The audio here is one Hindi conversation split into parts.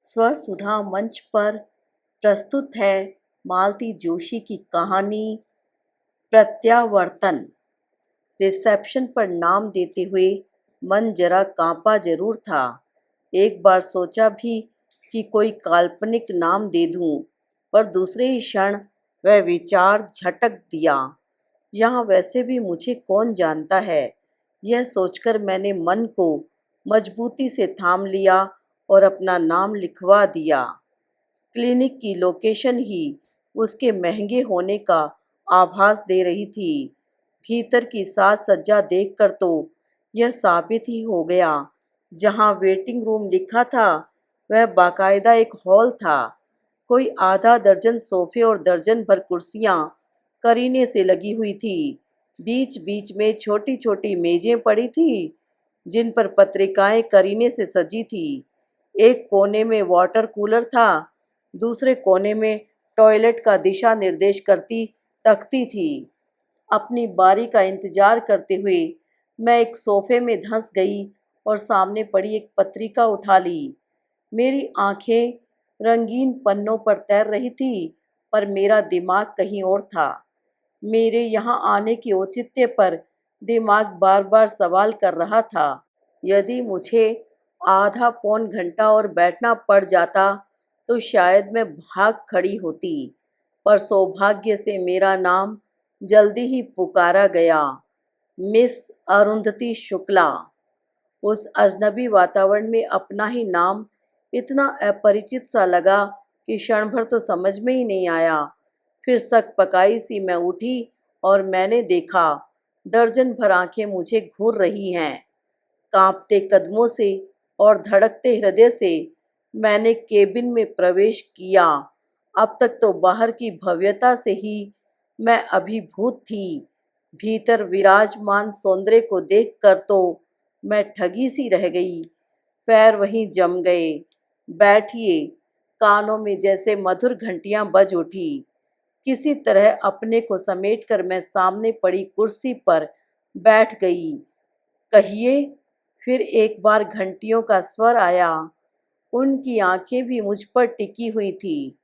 स्वर सुधा मंच पर प्रस्तुत है मालती जोशी की कहानी प्रत्यावर्तन। रिसेप्शन पर नाम देते हुए मन जरा कांपा जरूर था। एक बार सोचा भी कि कोई काल्पनिक नाम दे दूं, पर दूसरे ही क्षण वह विचार झटक दिया। यहाँ वैसे भी मुझे कौन जानता है। यह सोचकर मैंने मन को मजबूती से थाम लिया और अपना नाम लिखवा दिया। क्लिनिक की लोकेशन ही उसके महंगे होने का आभास दे रही थी। भीतर की साज सज्जा देखकर तो यह साबित ही हो गया। जहाँ वेटिंग रूम लिखा था वह बाकायदा एक हॉल था। कोई आधा दर्जन सोफे और दर्जन भर कुर्सियाँ करीने से लगी हुई थी। बीच बीच में छोटी छोटी मेजें पड़ी थी जिन पर पत्रिकाएं करीने से सजी थी। एक कोने में वाटर कूलर था, दूसरे कोने में टॉयलेट का दिशा निर्देश करती तख्ती थी। अपनी बारी का इंतजार करते हुए मैं एक सोफे में धंस गई और सामने पड़ी एक पत्रिका उठा ली। मेरी आंखें रंगीन पन्नों पर तैर रही थी, पर मेरा दिमाग कहीं और था। मेरे यहाँ आने के औचित्य पर दिमाग बार बार सवाल कर रहा था। यदि मुझे आधा पौन घंटा और बैठना पड़ जाता तो शायद मैं भाग खड़ी होती, पर सौभाग्य से मेरा नाम जल्दी ही पुकारा गया। मिस अरुंधति शुक्ला। उस अजनबी वातावरण में अपना ही नाम इतना अपरिचित सा लगा कि क्षण भर तो समझ में ही नहीं आया। फिर सकपकाई सी मैं उठी और मैंने देखा दर्जन भर आंखें मुझे घूर रही हैं। कांपते कदमों से और धड़कते हृदय से मैंने केबिन में प्रवेश किया। अब तक तो बाहर की भव्यता से ही मैं अभिभूत थी। भीतर विराजमान सौंदर्य को देखकर तो मैं ठगी सी रह गई। पैर वहीं जम गए। बैठिए। कानों में जैसे मधुर घंटियां बज उठी। किसी तरह अपने को समेटकर मैं सामने पड़ी कुर्सी पर बैठ गई। कहिए। फिर एक बार घंटियों का स्वर आया। उनकी आंखें भी मुझ पर टिकी हुई थी।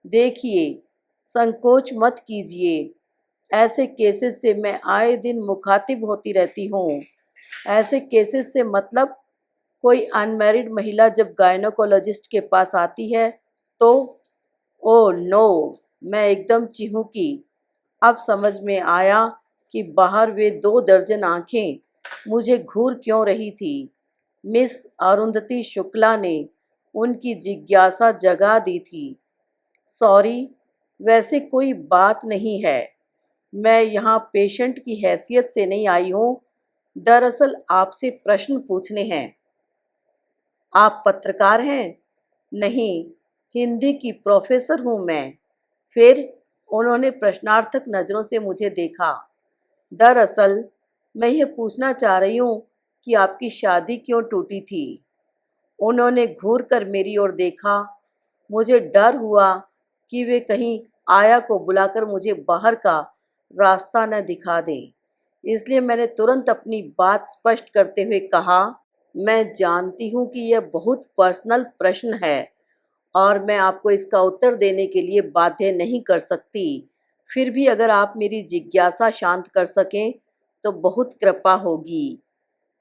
देखिए, संकोच मत कीजिए। ऐसे केसेस से मैं आए दिन मुखातिब होती रहती हूँ। ऐसे केसेस से मतलब कोई अनमैरिड महिला जब गायनोकोलॉजिस्ट के पास आती है तो ओह नो, मैं एकदम चिहुकी। अब समझ में आया कि बाहर वे 2 दर्जन आंखें मुझे घूर क्यों रही थी। मिस अरुंधति शुक्ला ने उनकी जिज्ञासा जगा दी थी। सॉरी, वैसे कोई बात नहीं है। मैं यहाँ पेशेंट की हैसियत से नहीं आई हूँ। दरअसल आपसे प्रश्न पूछने हैं। आप पत्रकार हैं? नहीं, हिंदी की प्रोफेसर हूँ मैं। फिर उन्होंने प्रश्नार्थक नज़रों से मुझे देखा। दरअसल मैं ये पूछना चाह रही हूँ कि आपकी शादी क्यों टूटी थी। उन्होंने घूर कर मेरी ओर देखा। मुझे डर हुआ कि वे कहीं आया को बुलाकर मुझे बाहर का रास्ता न दिखा दें। इसलिए मैंने तुरंत अपनी बात स्पष्ट करते हुए कहा, मैं जानती हूँ कि यह बहुत पर्सनल प्रश्न है और मैं आपको इसका उत्तर देने के लिए बाध्य नहीं कर सकती। फिर भी अगर आप मेरी जिज्ञासा शांत कर सकें तो बहुत कृपा होगी।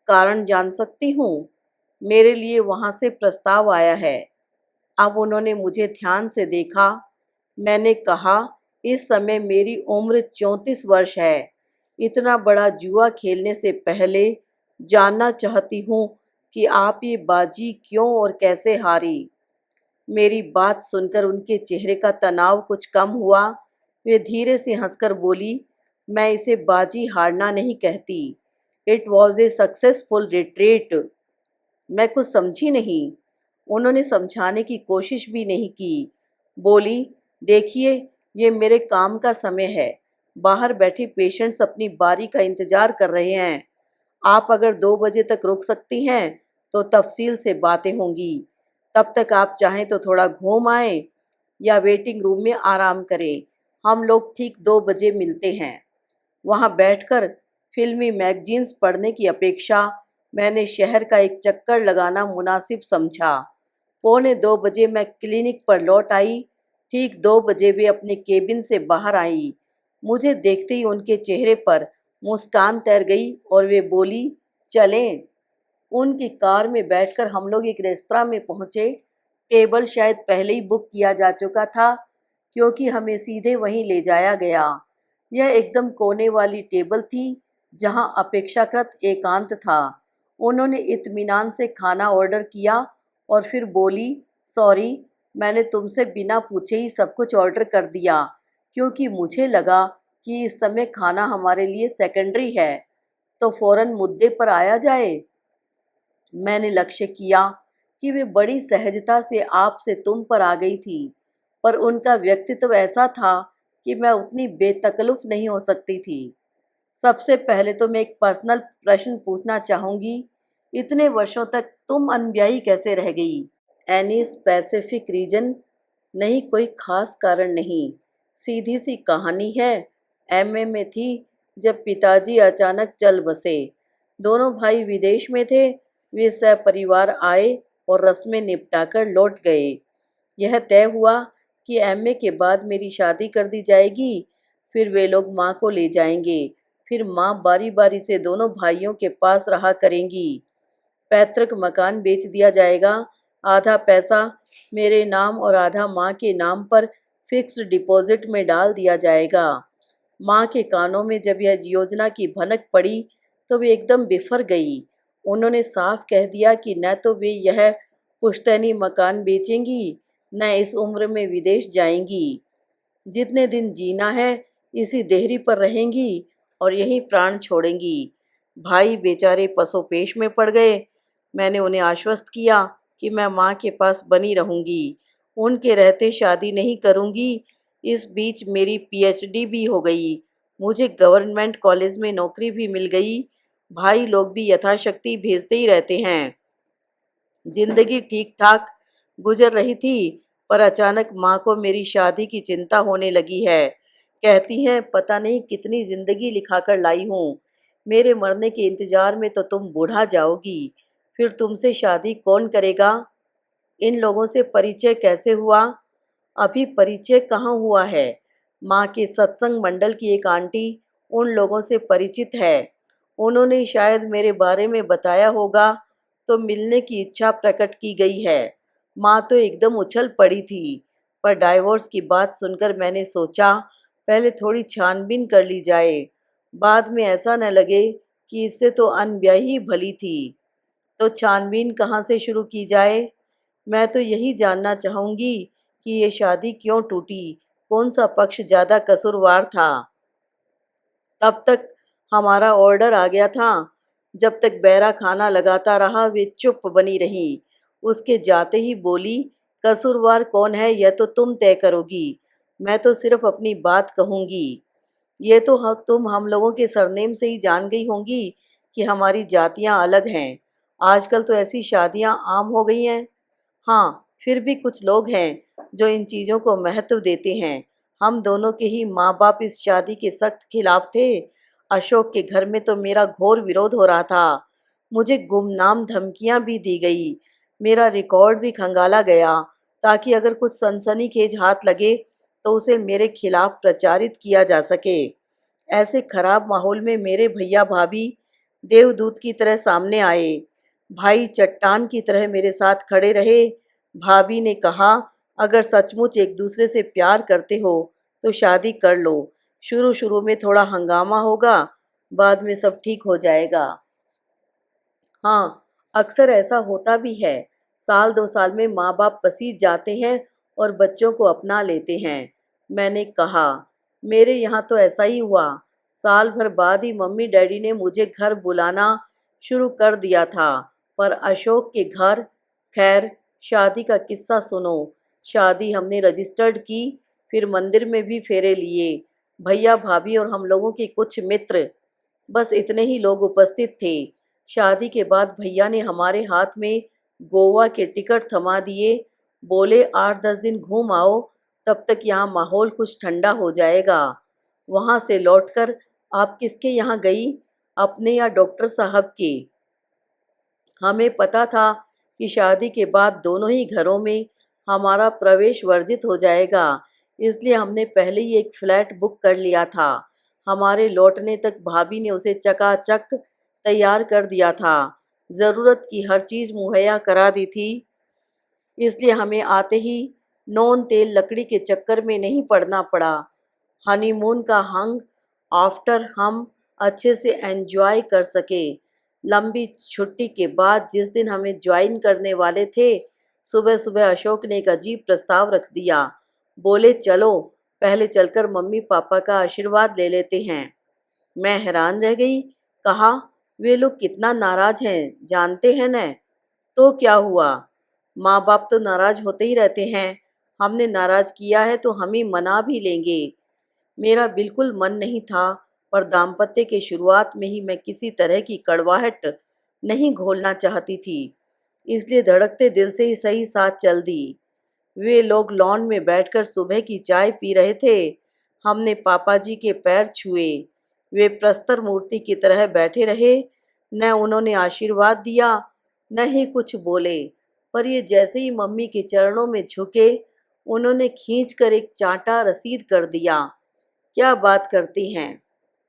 कारण जान सकती हूँ? मेरे लिए वहाँ से प्रस्ताव आया है। अब उन्होंने मुझे ध्यान से देखा। मैंने कहा, इस समय मेरी उम्र 34 वर्ष है। इतना बड़ा जुआ खेलने से पहले जानना चाहती हूँ कि आप ये बाजी क्यों और कैसे हारी। मेरी बात सुनकर उनके चेहरे का तनाव कुछ कम हुआ। वे धीरे से हंसकर बोली, मैं इसे बाजी हारना नहीं कहती। It was a successful retreat. मैं कुछ समझी नहीं। उन्होंने समझाने की कोशिश भी नहीं की। बोली, देखिए, ये मेरे काम का समय है। बाहर बैठे पेशेंट्स अपनी बारी का इंतजार कर रहे हैं। आप अगर 2 बजे तक रुक सकती हैं तो तफसील से बातें होंगी। तब तक आप चाहें तो थोड़ा घूम आएं या वेटिंग रूम में आराम करें। हम लोग ठीक 2 बजे मिलते हैं। वहाँ बैठकर फिल्मी मैगजीन्स पढ़ने की अपेक्षा मैंने शहर का एक चक्कर लगाना मुनासिब समझा। 2:45 मैं क्लिनिक पर लौट आई। ठीक 2 बजे वे अपने केबिन से बाहर आई। मुझे देखते ही उनके चेहरे पर मुस्कान तैर गई और वे बोली, चलें। उनकी कार में बैठकर हम लोग एक रेस्तरां में पहुंचे। टेबल शायद पहले ही बुक किया जा चुका था, क्योंकि हमें सीधे वहीं ले जाया गया। यह एकदम कोने वाली टेबल थी, जहां अपेक्षाकृत एकांत था। उन्होंने इत्मीनान से खाना ऑर्डर किया और फिर बोली, सॉरी, मैंने तुमसे बिना पूछे ही सब कुछ ऑर्डर कर दिया, क्योंकि मुझे लगा कि इस समय खाना हमारे लिए सेकेंडरी है, तो फौरन मुद्दे पर आया जाए। मैंने लक्ष्य किया कि वे बड़ी सहजता से आप से तुम पर आ गई थी, पर उनका व्यक्तित्व ऐसा था कि मैं उतनी बेतकल्लुफ़ नहीं हो सकती थी। सबसे पहले तो मैं एक पर्सनल प्रश्न पूछना चाहूँगी। इतने वर्षों तक तुम अनब्याही कैसे रह गई? Any specific reason? नहीं, कोई ख़ास कारण नहीं। सीधी सी कहानी है। एमए में थी जब पिताजी अचानक चल बसे। दोनों भाई विदेश में थे। वे सपरिवार आए और रस्में निपटाकर लौट गए। यह तय हुआ कि एमए के बाद मेरी शादी कर दी जाएगी। फिर वे लोग माँ को ले जाएंगे। फिर माँ बारी-बारी से दोनों भाइयों के पास रहा करेंगी। पैतृक मकान बेच दिया जाएगा। आधा पैसा मेरे नाम और आधा माँ के नाम पर फिक्स्ड डिपॉजिट में डाल दिया जाएगा। माँ के कानों में जब यह योजना की भनक पड़ी तो वे एकदम बिफर गई। उन्होंने साफ कह दिया कि न तो वे यह पुश्तैनी मकान बेचेंगी, न इस उम्र में विदेश जाएंगी। जितने दिन जीना है इसी देहरी पर रहेंगी और यहीं प्राण छोड़ेंगी। भाई बेचारे पसोपेश में पड़ गए। मैंने उन्हें आश्वस्त किया कि मैं माँ के पास बनी रहूँगी, उनके रहते शादी नहीं करूँगी। इस बीच मेरी पीएचडी भी हो गई, मुझे गवर्नमेंट कॉलेज में नौकरी भी मिल गई। भाई लोग भी यथाशक्ति भेजते ही रहते हैं। जिंदगी ठीक ठाक गुजर रही थी, पर अचानक माँ को मेरी शादी की चिंता होने लगी है। कहती हैं, पता नहीं कितनी जिंदगी लिखाकर लाई हूँ। मेरे मरने के इंतजार में तो तुम बूढ़ा जाओगी, फिर तुमसे शादी कौन करेगा? इन लोगों से परिचय कैसे हुआ? अभी परिचय कहाँ हुआ है। माँ के सत्संग मंडल की एक आंटी उन लोगों से परिचित है। उन्होंने शायद मेरे बारे में बताया होगा, तो मिलने की इच्छा प्रकट की गई है। माँ तो एकदम उछल पड़ी थी, पर डाइवोर्स की बात सुनकर मैंने सोचा पहले थोड़ी छानबीन कर ली जाए, बाद में ऐसा न लगे कि इससे तो अनब्याही भली थी। तो छानबीन कहाँ से शुरू की जाए? मैं तो यही जानना चाहूँगी कि ये शादी क्यों टूटी, कौन सा पक्ष ज़्यादा कसूरवार था। तब तक हमारा ऑर्डर आ गया था। जब तक बैरा खाना लगाता रहा वे चुप बनी रही। उसके जाते ही बोली, कसूरवार कौन है यह तो तुम तय करोगी, मैं तो सिर्फ अपनी बात कहूँगी। ये तो तुम हम लोगों के सरनेम से ही जान गई होंगी कि हमारी जातियाँ अलग हैं। आजकल तो ऐसी शादियाँ आम हो गई हैं। हाँ, फिर भी कुछ लोग हैं जो इन चीज़ों को महत्व देते हैं। हम दोनों के ही माँ-बाप इस शादी के सख्त खिलाफ थे। अशोक के घर में तो मेरा घोर विरोध हो रहा था। मुझे गुमनाम धमकियाँ भी दी गई। मेरा रिकॉर्ड भी खंगाला गया, ताकि अगर कुछ सनसनीखेज हाथ लगे तो उसे मेरे खिलाफ प्रचारित किया जा सके। ऐसे खराब माहौल में मेरे भैया भाभी देवदूत की तरह सामने आए। भाई चट्टान की तरह मेरे साथ खड़े रहे। भाभी ने कहा, अगर सचमुच एक दूसरे से प्यार करते हो तो शादी कर लो। शुरू शुरू में थोड़ा हंगामा होगा, बाद में सब ठीक हो जाएगा। हाँ, अक्सर ऐसा होता भी है। साल 2 साल में माँ बाप पसीज जाते हैं और बच्चों को अपना लेते हैं। मैंने कहा, मेरे यहाँ तो ऐसा ही हुआ। साल भर बाद ही मम्मी डैडी ने मुझे घर बुलाना शुरू कर दिया था। पर अशोक के घर, खैर, शादी का किस्सा सुनो। शादी हमने रजिस्टर्ड की, फिर मंदिर में भी फेरे लिए। भैया भाभी और हम लोगों के कुछ मित्र, बस इतने ही लोग उपस्थित थे। शादी के बाद भैया ने हमारे हाथ में गोवा के टिकट थमा दिए। बोले, 8-10 दिन घूम आओ, तब तक यहाँ माहौल कुछ ठंडा हो जाएगा। वहाँ से लौटकर आप किसके यहाँ गई? अपने या डॉक्टर साहब के? हमें पता था कि शादी के बाद दोनों ही घरों में हमारा प्रवेश वर्जित हो जाएगा, इसलिए हमने पहले ही एक फ्लैट बुक कर लिया था। हमारे लौटने तक भाभी ने उसे चकाचक तैयार कर दिया था, ज़रूरत की हर चीज़ मुहैया करा दी थी, इसलिए हमें आते ही नॉन तेल लकड़ी के चक्कर में नहीं पड़ना पड़ा। हनीमून का हंग आफ्टर हम अच्छे से एंजॉय कर सके। लंबी छुट्टी के बाद जिस दिन हमें ज्वाइन करने वाले थे, सुबह सुबह अशोक ने एक अजीब प्रस्ताव रख दिया। बोले, चलो पहले चलकर मम्मी पापा का आशीर्वाद ले लेते हैं। मैं हैरान रह गई। कहा, वे लोग कितना नाराज हैं जानते हैं न? तो क्या हुआ, माँ बाप तो नाराज होते ही रहते हैं। हमने नाराज किया है तो हम ही मना भी लेंगे। मेरा बिल्कुल मन नहीं था, पर दाम्पत्य के शुरुआत में ही मैं किसी तरह की कड़वाहट नहीं घोलना चाहती थी, इसलिए धड़कते दिल से ही सही साथ चल दी। वे लोग लॉन में बैठकर सुबह की चाय पी रहे थे। हमने पापा जी के पैर छुए। वे प्रस्तर मूर्ति की तरह बैठे रहे। न उन्होंने आशीर्वाद दिया, न ही कुछ बोले, पर ये जैसे ही मम्मी के चरणों में झुके, उन्होंने खींचकर एक चांटा रसीद कर दिया। क्या बात करती हैं,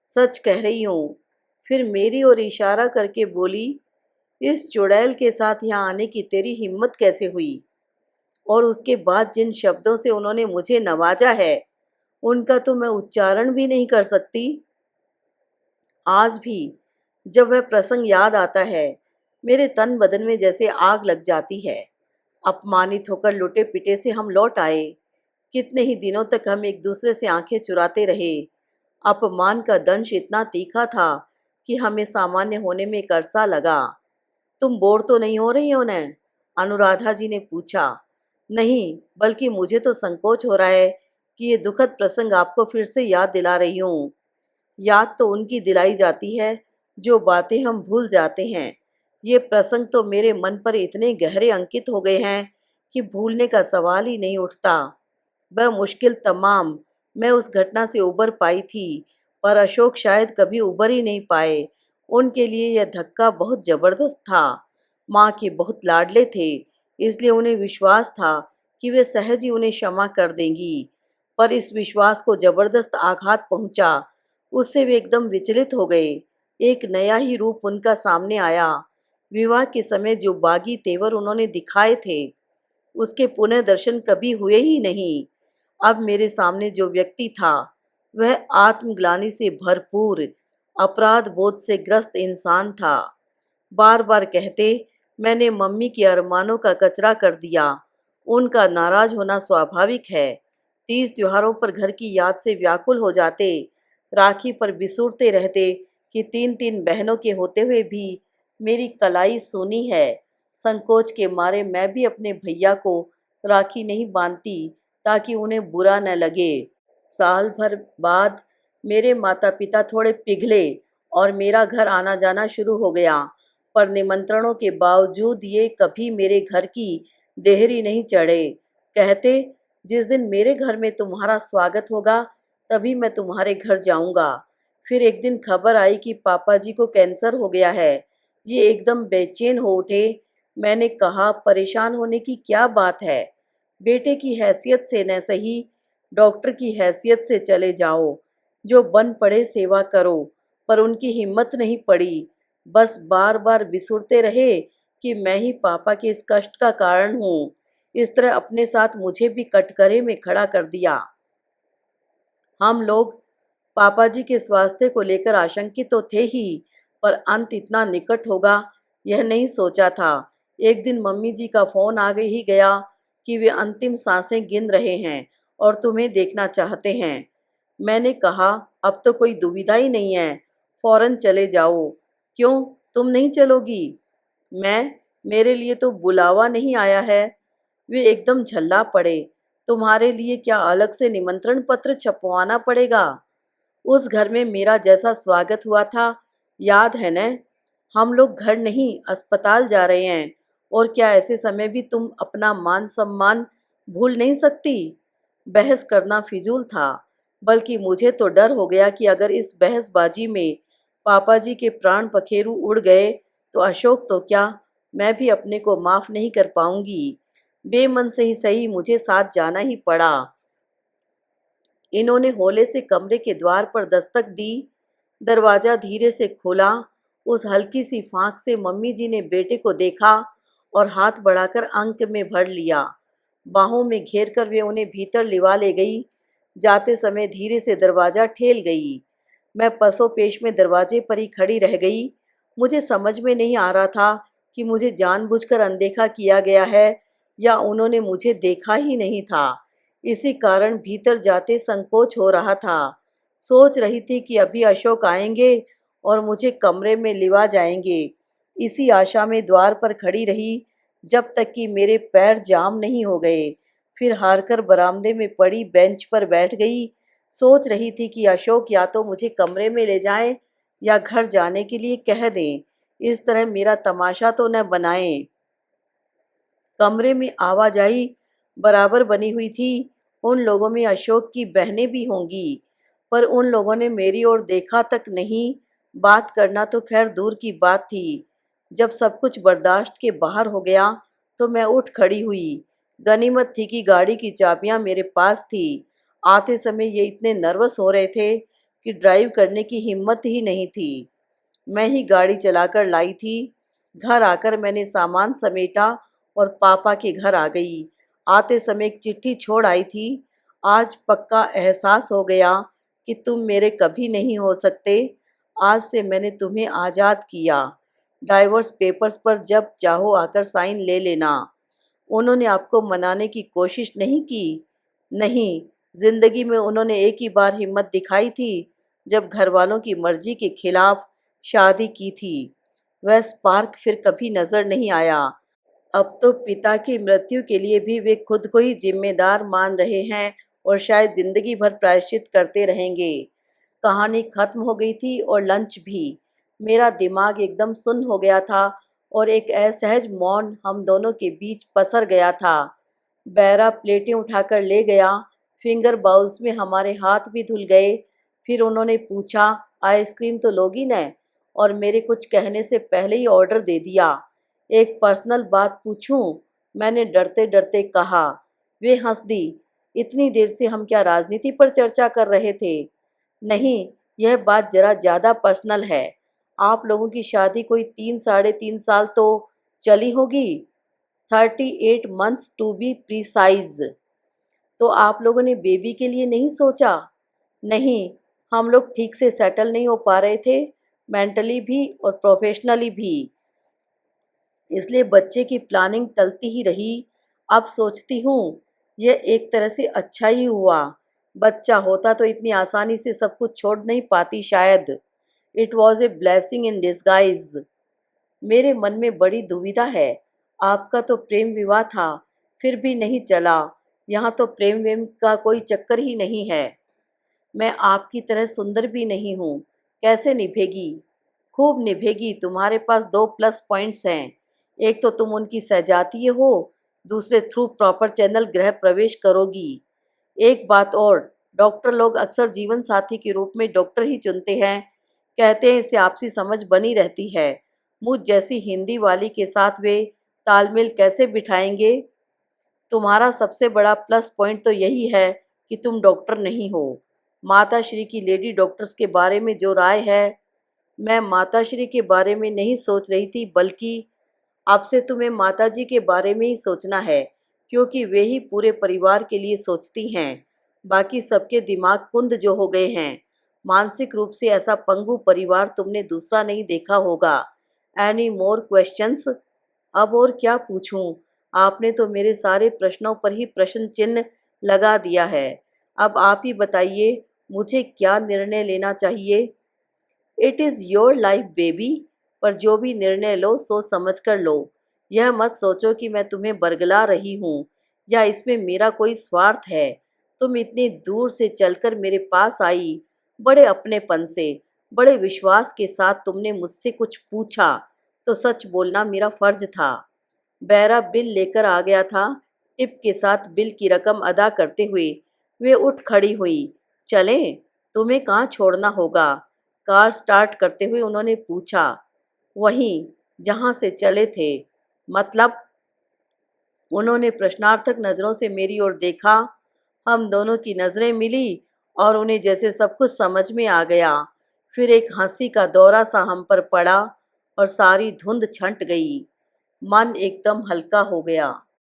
सच कह रही हूँ। फिर मेरी ओर इशारा करके बोली, इस चुड़ैल के साथ यहाँ आने की तेरी हिम्मत कैसे हुई? और उसके बाद जिन शब्दों से उन्होंने मुझे नवाजा है, उनका तो मैं उच्चारण भी नहीं कर सकती। आज भी जब वह प्रसंग याद आता है, मेरे तन बदन में जैसे आग लग जाती है। अपमानित होकर लुटे पिटे से हम लौट आए। कितने ही दिनों तक हम एक दूसरे से आंखें चुराते रहे। अपमान का दंश इतना तीखा था कि हमें सामान्य होने में एक अरसा लगा। तुम बोर तो नहीं हो रही हो न? अनुराधा जी ने पूछा। नहीं, बल्कि मुझे तो संकोच हो रहा है कि ये दुखद प्रसंग आपको फिर से याद दिला रही हूँ। याद तो उनकी दिलाई जाती है जो बातें हम भूल जाते हैं। ये प्रसंग तो मेरे मन पर इतने गहरे अंकित हो गए हैं कि भूलने का सवाल ही नहीं उठता। वह मुश्किल तमाम मैं उस घटना से उबर पाई थी, पर अशोक शायद कभी उबर ही नहीं पाए। उनके लिए यह धक्का बहुत जबरदस्त था। माँ के बहुत लाडले थे, इसलिए उन्हें विश्वास था कि वे सहज ही उन्हें क्षमा कर देंगी, पर इस विश्वास को जबरदस्त आघात पहुंचा। उससे वे एकदम विचलित हो गए। एक नया ही रूप उनका सामने आया। विवाह के समय जो बागी तेवर उन्होंने दिखाए थे, उसके पुनः दर्शन कभी हुए ही नहीं। अब मेरे सामने जो व्यक्ति था, वह आत्मग्लानि से भरपूर, अपराध बोध से ग्रस्त इंसान था। बार बार कहते, मैंने मम्मी के अरमानों का कचरा कर दिया। उनका नाराज होना स्वाभाविक है। तीज त्योहारों पर घर की याद से व्याकुल हो जाते। राखी पर बिसूरते रहते कि 3-3 बहनों के होते हुए भी मेरी कलाई सूनी है। संकोच के मारे मैं भी अपने भैया को राखी नहीं बांधती ताकि उन्हें बुरा न लगे। साल भर बाद मेरे माता पिता थोड़े पिघले और मेरा घर आना जाना शुरू हो गया, पर निमंत्रणों के बावजूद ये कभी मेरे घर की देहरी नहीं चढ़े। कहते, जिस दिन मेरे घर में तुम्हारा स्वागत होगा, तभी मैं तुम्हारे घर जाऊंगा। फिर एक दिन खबर आई कि पापा जी को कैंसर हो गया है। ये एकदम बेचैन हो उठे। मैंने कहा, परेशान होने की क्या बात है? बेटे की हैसियत से न सही, डॉक्टर की हैसियत से चले जाओ। जो बन पड़े सेवा करो। पर उनकी हिम्मत नहीं पड़ी। बस बार बार बिसुरते रहे कि मैं ही पापा के इस कष्ट का कारण हूँ। इस तरह अपने साथ मुझे भी कटघरे में खड़ा कर दिया। हम लोग पापा जी के स्वास्थ्य को लेकर आशंकित तो थे ही, पर अंत इतना निकट होगा यह नहीं सोचा था। एक दिन मम्मी जी का फोन आ गई ही गया कि वे अंतिम सांसें गिन रहे हैं और तुम्हें देखना चाहते हैं। मैंने कहा, अब तो कोई दुविधा ही नहीं है, फौरन चले जाओ। क्यों, तुम नहीं चलोगी? मेरे लिए तो बुलावा नहीं आया है। वे एकदम झल्ला पड़े। तुम्हारे लिए क्या अलग से निमंत्रण पत्र छपवाना पड़ेगा? उस घर में मेरा जैसा स्वागत हुआ था, याद है न? हम लोग घर नहीं अस्पताल जा रहे हैं, और क्या ऐसे समय भी तुम अपना मान सम्मान भूल नहीं सकती? बहस करना फिजूल था, बल्कि मुझे तो डर हो गया कि अगर इस बहसबाजी में पापा जी के प्राण पखेरु उड़ गए तो अशोक तो क्या, मैं भी अपने को माफ़ नहीं कर पाऊंगी। बेमन से ही सही मुझे साथ जाना ही पड़ा। इन्होंने हौले से कमरे के द्वार पर दस्तक दी। दरवाज़ा धीरे से खुला। उस हल्की सी फाँक से मम्मी जी ने बेटे को देखा और हाथ बढ़ाकर अंक में भर लिया। बाहों में घेर कर वे उन्हें भीतर लिवा ले गई। जाते समय धीरे से दरवाज़ा ठेल गई। मैं पसोपेश में दरवाजे पर ही खड़ी रह गई। मुझे समझ में नहीं आ रहा था कि मुझे जानबूझकर अनदेखा किया गया है या उन्होंने मुझे देखा ही नहीं था। इसी कारण भीतर जाते संकोच हो रहा था। सोच रही थी कि अभी अशोक आएंगे और मुझे कमरे में लिवा जाएंगे। इसी आशा में द्वार पर खड़ी रही जब तक कि मेरे पैर जाम नहीं हो गए। फिर हारकर बरामदे में पड़ी बेंच पर बैठ गई। सोच रही थी कि अशोक या तो मुझे कमरे में ले जाएं या घर जाने के लिए कह दें। इस तरह मेरा तमाशा तो न बनाएं। कमरे में आवाजाही बराबर बनी हुई थी। उन लोगों में अशोक की बहनें भी होंगी, पर उन लोगों ने मेरी ओर देखा तक नहीं। बात करना तो खैर दूर की बात थी। जब सब कुछ बर्दाश्त के बाहर हो गया तो मैं उठ खड़ी हुई। गनीमत थी कि गाड़ी की चाबियां मेरे पास थी। आते समय ये इतने नर्वस हो रहे थे कि ड्राइव करने की हिम्मत ही नहीं थी। मैं ही गाड़ी चलाकर लाई थी। घर आकर मैंने सामान समेटा और पापा के घर आ गई। आते समय एक चिट्ठी छोड़ आई थी। आज पक्का एहसास हो गया कि तुम मेरे कभी नहीं हो सकते। आज से मैंने तुम्हें आज़ाद किया। डाइवोर्स पेपर्स पर जब चाहो आकर साइन ले लेना। उन्होंने आपको मनाने की कोशिश नहीं की? नहीं, जिंदगी में उन्होंने एक ही बार हिम्मत दिखाई थी जब घर वालों की मर्जी के खिलाफ शादी की थी। वह स्पार्क फिर कभी नजर नहीं आया। अब तो पिता की मृत्यु के लिए भी वे खुद को ही जिम्मेदार मान रहे हैं और शायद जिंदगी भर प्रायश्चित करते रहेंगे। कहानी खत्म हो गई थी और लंच भी। मेरा दिमाग एकदम सुन्न हो गया था और एक असहज मौन हम दोनों के बीच पसर गया था। बैरा प्लेटें उठाकर ले गया। फिंगर बाउल्स में हमारे हाथ भी धुल गए। फिर उन्होंने पूछा, आइसक्रीम तो लोगी न? और मेरे कुछ कहने से पहले ही ऑर्डर दे दिया। एक पर्सनल बात पूछूं? मैंने डरते डरते कहा। वे हंस दी। इतनी देर से हम क्या राजनीति पर चर्चा कर रहे थे? नहीं, यह बात जरा ज़्यादा पर्सनल है। आप लोगों की शादी कोई 3 साढ़े 3 साल तो चली होगी। 38 months टू बी प्रिसाइज। तो आप लोगों ने बेबी के लिए नहीं सोचा? नहीं, हम लोग ठीक से सेटल नहीं हो पा रहे थे, मेंटली भी और प्रोफेशनली भी। इसलिए बच्चे की प्लानिंग टलती ही रही। अब सोचती हूँ यह एक तरह से अच्छा ही हुआ। बच्चा होता तो इतनी आसानी से सब कुछ छोड़ नहीं पाती शायद। It was a blessing in disguise. मेरे मन में बड़ी दुविधा है। आपका तो प्रेम विवाह था, फिर भी नहीं चला। यहाँ तो प्रेम वेम का कोई चक्कर ही नहीं है। मैं आपकी तरह सुंदर भी नहीं हूँ। कैसे निभेगी? खूब निभेगी। तुम्हारे पास 2 प्लस पॉइंट्स हैं। एक तो तुम उनकी सहजातीय हो, दूसरे थ्रू प्रॉपर चैनल गृह प्रवेश करोगी। एक बात और, डॉक्टर लोग अक्सर जीवन साथी के रूप में डॉक्टर ही चुनते हैं। कहते हैं इससे आपसी समझ बनी रहती है। मुझ जैसी हिंदी वाली के साथ वे तालमेल कैसे बिठाएंगे? तुम्हारा सबसे बड़ा प्लस पॉइंट तो यही है कि तुम डॉक्टर नहीं हो। माता श्री की लेडी डॉक्टर्स के बारे में जो राय है, मैं माता श्री के बारे में नहीं सोच रही थी, बल्कि अब से तुम्हें माता जी के बारे में ही सोचना है, क्योंकि वे ही पूरे परिवार के लिए सोचती हैं। बाकी सबके दिमाग कुंद जो हो गए हैं। मानसिक रूप से ऐसा पंगु परिवार तुमने दूसरा नहीं देखा होगा। Any more questions? अब और क्या पूछूं? आपने तो मेरे सारे प्रश्नों पर ही प्रश्न चिन्ह लगा दिया है। अब आप ही बताइए, मुझे क्या निर्णय लेना चाहिए? It is your life baby, पर जो भी निर्णय लो सोच समझ कर लो। यह मत सोचो कि मैं तुम्हें बरगला रही हूँ या इसमें मेरा कोई स्वार्थ है। तुम इतनी दूर से चलकर मेरे पास आई, बड़े अपनेपन से, बड़े विश्वास के साथ तुमने मुझसे कुछ पूछा, तो सच बोलना मेरा फर्ज था। बैरा बिल लेकर आ गया था। टिप के साथ बिल की रकम अदा करते हुए वे उठ खड़ी हुई। चलें? तुम्हें कहाँ छोड़ना होगा? कार स्टार्ट करते हुए उन्होंने पूछा। वहीं, जहाँ से चले थे। मतलब? उन्होंने प्रश्नार्थक नज़रों से मेरी ओर देखा। हम दोनों की नज़रें मिली और उन्हें जैसे सब कुछ समझ में आ गया। फिर एक हंसी का दौरा सा हम पर पड़ा और सारी धुंध छंट गई। मन एकदम हल्का हो गया।